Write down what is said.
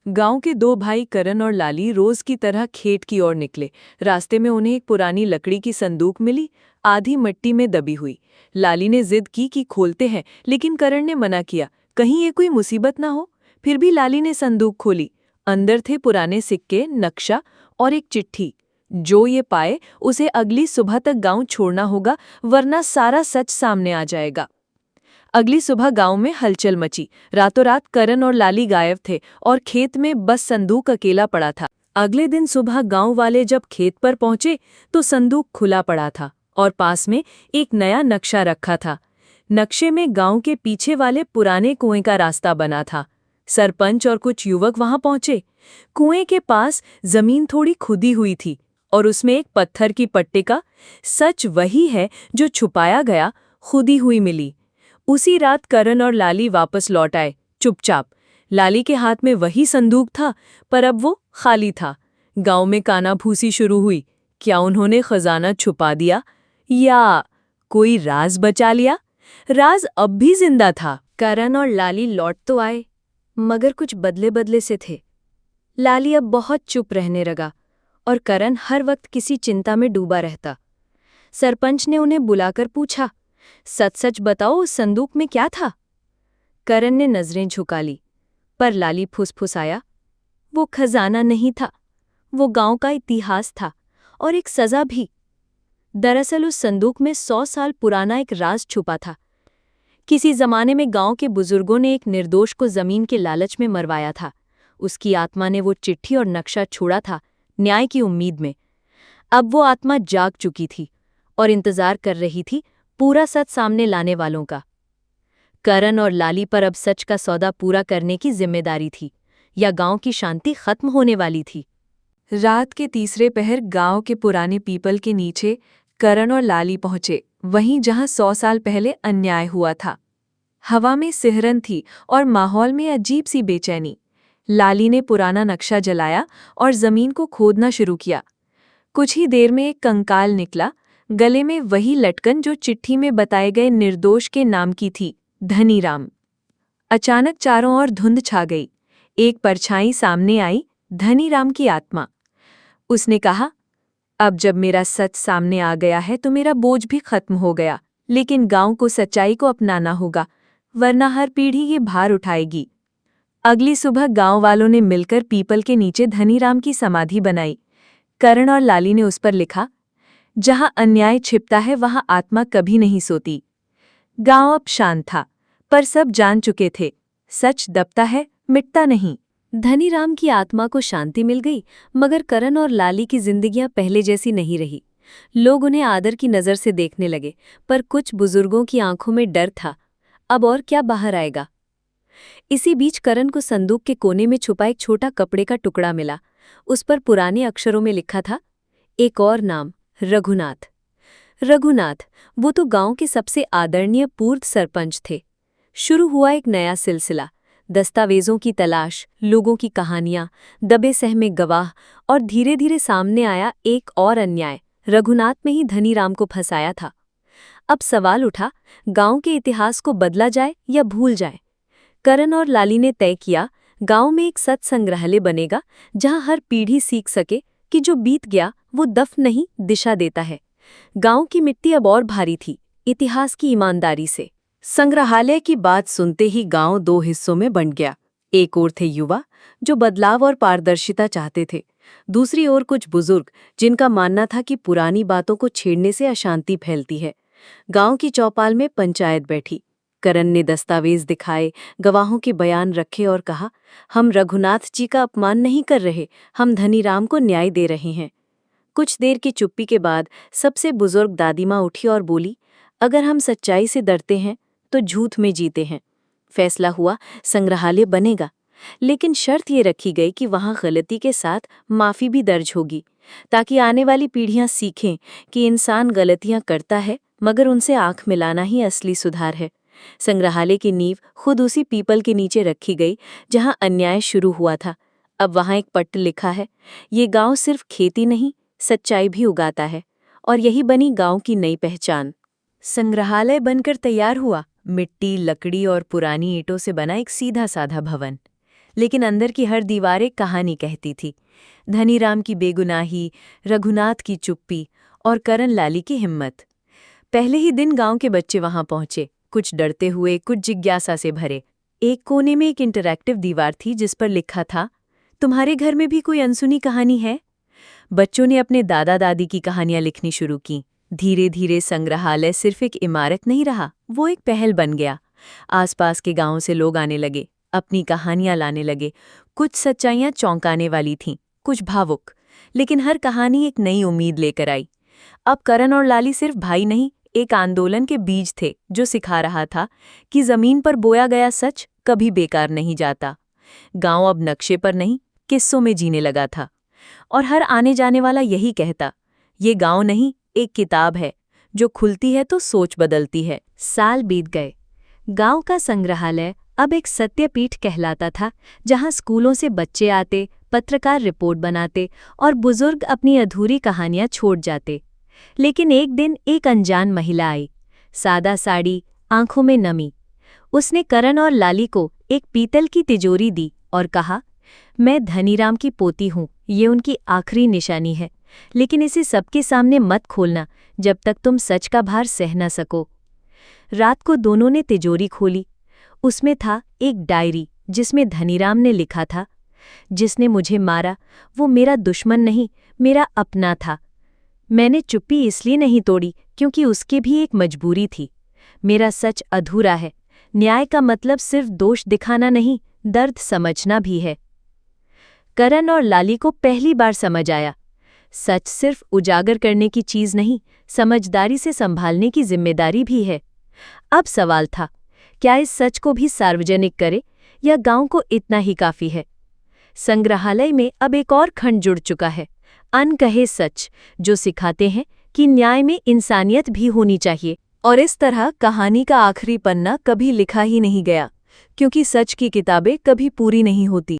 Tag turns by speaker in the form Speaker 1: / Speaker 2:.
Speaker 1: गांव के दो भाई करण और लाली रोज की तरह खेत की ओर निकले। रास्ते में उन्हें एक पुरानी लकड़ी की संदूक मिली, आधी मिट्टी में दबी हुई। लाली ने जिद की कि खोलते हैं, लेकिन करण ने मना किया, कहीं ये कोई मुसीबत ना हो। फिर भी लाली ने संदूक खोली। अंदर थे पुराने सिक्के, नक्शा और एक चिट्ठी। जो ये पाए उसे अगली सुबह तक गांव छोड़ना होगा, वरना सारा सच सामने आ जाएगा। अगली सुबह गांव में हलचल मची। रातों रात करण और लाली गायब थे और खेत में बस संदूक अकेला पड़ा था। अगले दिन सुबह गांव वाले जब खेत पर पहुंचे तो संदूक खुला पड़ा था और पास में एक नया नक्शा रखा था। नक्शे में गांव के पीछे वाले पुराने कुएं का रास्ता बना था। सरपंच और कुछ युवक वहां पहुंचे। कुएं के पास जमीन थोड़ी खुदी हुई थी और उसमें एक पत्थर की पट्टिका, सच वही है जो छुपाया गया, खुदी हुई मिली। उसी रात करण और लाली वापस लौट आए, चुपचाप। लाली के हाथ में वही संदूक था, पर अब वो खाली था। गांव में कानाफूसी शुरू हुई। क्या उन्होंने खजाना छुपा दिया या कोई राज बचा लिया? राज अब भी जिंदा था।
Speaker 2: करण और लाली लौट तो आए, मगर कुछ बदले बदले से थे। लाली अब बहुत चुप रहने लगा और करण हर वक्त किसी चिंता में डूबा रहता। सरपंच ने उन्हें बुलाकर पूछा, सच सच बताओ, उस संदूक में क्या था? करण ने नजरें झुका ली, पर लाली फुसफुसाया, वो खजाना नहीं था, वो गांव का इतिहास था और एक सजा भी। दरअसल उस संदूक में 100 साल पुराना एक राज छुपा था। किसी जमाने में गांव के बुजुर्गों ने एक निर्दोष को जमीन के लालच में मरवाया था। उसकी आत्मा ने वो चिट्ठी और नक्शा छोड़ा था, न्याय की उम्मीद में। अब वो आत्मा जाग चुकी थी और इंतजार कर रही थी पूरा सच सामने लाने वालों का। करण और लाली पर अब सच का सौदा पूरा करने की जिम्मेदारी थी, या गांव की शांति खत्म होने वाली थी।
Speaker 1: रात के तीसरे पहर गांव के पुराने पीपल के नीचे करण और लाली पहुंचे, वहीं जहां 100 साल पहले अन्याय हुआ था। हवा में सिहरन थी और माहौल में अजीब सी बेचैनी। लाली ने पुराना नक्शा जलाया और जमीन को खोदना शुरू किया। कुछ ही देर में एक कंकाल निकला, गले में वही लटकन जो चिट्ठी में बताए गए निर्दोष के नाम की थी, धनीराम। अचानक चारों ओर धुंध छा गई। एक परछाई सामने आई, धनीराम की आत्मा। उसने कहा, अब जब मेरा सच सामने आ गया है तो मेरा बोझ भी खत्म हो गया, लेकिन गांव को सच्चाई को अपनाना होगा, वरना हर पीढ़ी ये भार उठाएगी। अगली सुबह गांव वालों ने मिलकर पीपल के नीचे धनीराम की समाधि बनाई। करण और लाली ने उस पर लिखा, जहां अन्याय छिपता है वहां आत्मा कभी नहीं सोती। गांव अब शांत था, पर सब जान चुके थे, सच दबता है, मिटता नहीं।
Speaker 2: धनीराम की आत्मा को शांति मिल गई, मगर करण और लाली की जिंदगियां पहले जैसी नहीं रही। लोग उन्हें आदर की नज़र से देखने लगे, पर कुछ बुजुर्गों की आंखों में डर था, अब और क्या बाहर आएगा। इसी बीच करण को संदूक के कोने में छुपा एक छोटा कपड़े का टुकड़ा मिला। उस पर पुराने अक्षरों में लिखा था, एक और नाम, रघुनाथ। रघुनाथ, वो तो गांव के सबसे आदरणीय पूर्व सरपंच थे। शुरू हुआ एक नया सिलसिला, दस्तावेजों की तलाश, लोगों की कहानियां, दबे सहमे गवाह, और धीरे धीरे सामने आया एक और अन्याय, रघुनाथ में ही धनीराम को फंसाया था। अब सवाल उठा, गांव के इतिहास को बदला जाए या भूल जाए? करण और लाली ने तय किया, गांव में एक सत संग्रहालय बनेगा, जहां हर पीढ़ी सीख सके कि जो बीत गया वो दफन नहीं, दिशा देता है। गांव की मिट्टी अब और भारी थी, इतिहास की ईमानदारी से।
Speaker 3: संग्रहालय की बात सुनते ही गांव दो हिस्सों में बंट गया। एक ओर थे युवा, जो बदलाव और पारदर्शिता चाहते थे। दूसरी ओर कुछ बुजुर्ग, जिनका मानना था कि पुरानी बातों को छेड़ने से अशांति फैलती है। गांव की चौपाल में पंचायत बैठी। करण ने दस्तावेज दिखाए, गवाहों के बयान रखे और कहा, हम रघुनाथ जी का अपमान नहीं कर रहे, हम धनीराम को न्याय दे रहे हैं। कुछ देर की चुप्पी के बाद सबसे बुजुर्ग दादीमाँ उठी और बोली, अगर हम सच्चाई से डरते हैं तो झूठ में जीते हैं। फैसला हुआ, संग्रहालय बनेगा, लेकिन शर्त ये रखी गई कि वहां गलती के साथ माफी भी दर्ज होगी, ताकि आने वाली पीढ़ियां सीखें कि इंसान गलतियां करता है, मगर उनसे आंख मिलाना ही असली सुधार है। संग्रहालय की नींव खुद उसी पीपल के नीचे रखी गई जहां अन्याय शुरू हुआ था। अब वहां एक पट्ट लिखा है, ये गांव सिर्फ खेती नहीं, सच्चाई भी उगाता है, और यही बनी गांव की नई पहचान।
Speaker 1: संग्रहालय बनकर तैयार हुआ, मिट्टी, लकड़ी और पुरानी ईंटों से बना एक सीधा साधा भवन।
Speaker 2: लेकिन अंदर की हर दीवार एक कहानी कहती थी। धनीराम की बेगुनाही, रघुनाथ की चुप्पी और करण लाली की हिम्मत। पहले ही दिन गांव के बच्चे वहां पहुंचे, कुछ डरते हुए, कुछ जिज्ञासा से भरे। एक कोने में एक इंटरैक्टिव दीवार थी जिस पर लिखा था, तुम्हारे घर में भी कोई अनसुनी कहानी है? बच्चों ने अपने दादा दादी की कहानियां लिखनी शुरू की। धीरे धीरे संग्रहालय सिर्फ एक इमारत नहीं रहा, वो एक पहल बन गया। आसपास के गांवों से लोग आने लगे, अपनी कहानियां लाने लगे। कुछ सच्चाइयां चौंकाने वाली थीं, कुछ भावुक, लेकिन हर कहानी एक नई उम्मीद लेकर आई। अब करण और लाली सिर्फ भाई नहीं, एक आंदोलन के बीज थे जो सिखा रहा था कि जमीन पर बोया गया सच कभी बेकार नहीं जाता। गांव अब नक्शे पर नहीं, किस्सों में जीने लगा था। और हर आने जाने वाला यही कहता, ये गांव नहीं, एक किताब है, जो खुलती है तो सोच बदलती है।
Speaker 3: साल बीत गए। गांव का संग्रहालय अब एक सत्यपीठ कहलाता था, जहां स्कूलों से बच्चे आते, पत्रकार रिपोर्ट बनाते और बुजुर्ग अपनी अधूरी कहानियां छोड़ जाते। लेकिन एक दिन एक अनजान महिला आई, सादा साड़ी, आंखों में नमी। उसने करण और लाली को एक पीतल की तिजोरी दी और कहा, मैं धनीराम की पोती हूँ, ये उनकी आखिरी निशानी है, लेकिन इसे सबके सामने मत खोलना जब तक तुम सच का भार सह न सको। रात को दोनों ने तिजोरी खोली। उसमें था एक डायरी जिसमें धनीराम ने लिखा था, जिसने मुझे मारा वो मेरा दुश्मन नहीं, मेरा अपना था। मैंने चुप्पी इसलिए नहीं तोड़ी क्योंकि उसकी भी एक मजबूरी थी। मेरा सच अधूरा है। न्याय का मतलब सिर्फ दोष दिखाना नहीं, दर्द समझना भी है। करण और लाली को पहली बार समझ आया, सच सिर्फ उजागर करने की चीज नहीं, समझदारी से संभालने की जिम्मेदारी भी है। अब सवाल था, क्या इस सच को भी सार्वजनिक करे या गांव को इतना ही काफी है? संग्रहालय में अब एक और खंड जुड़ चुका है, अनकहे सच, जो सिखाते हैं कि न्याय में इंसानियत भी होनी चाहिए।
Speaker 1: और इस तरह कहानी का आखिरी पन्ना कभी लिखा ही नहीं गया, क्योंकि सच की किताबें कभी पूरी नहीं होती।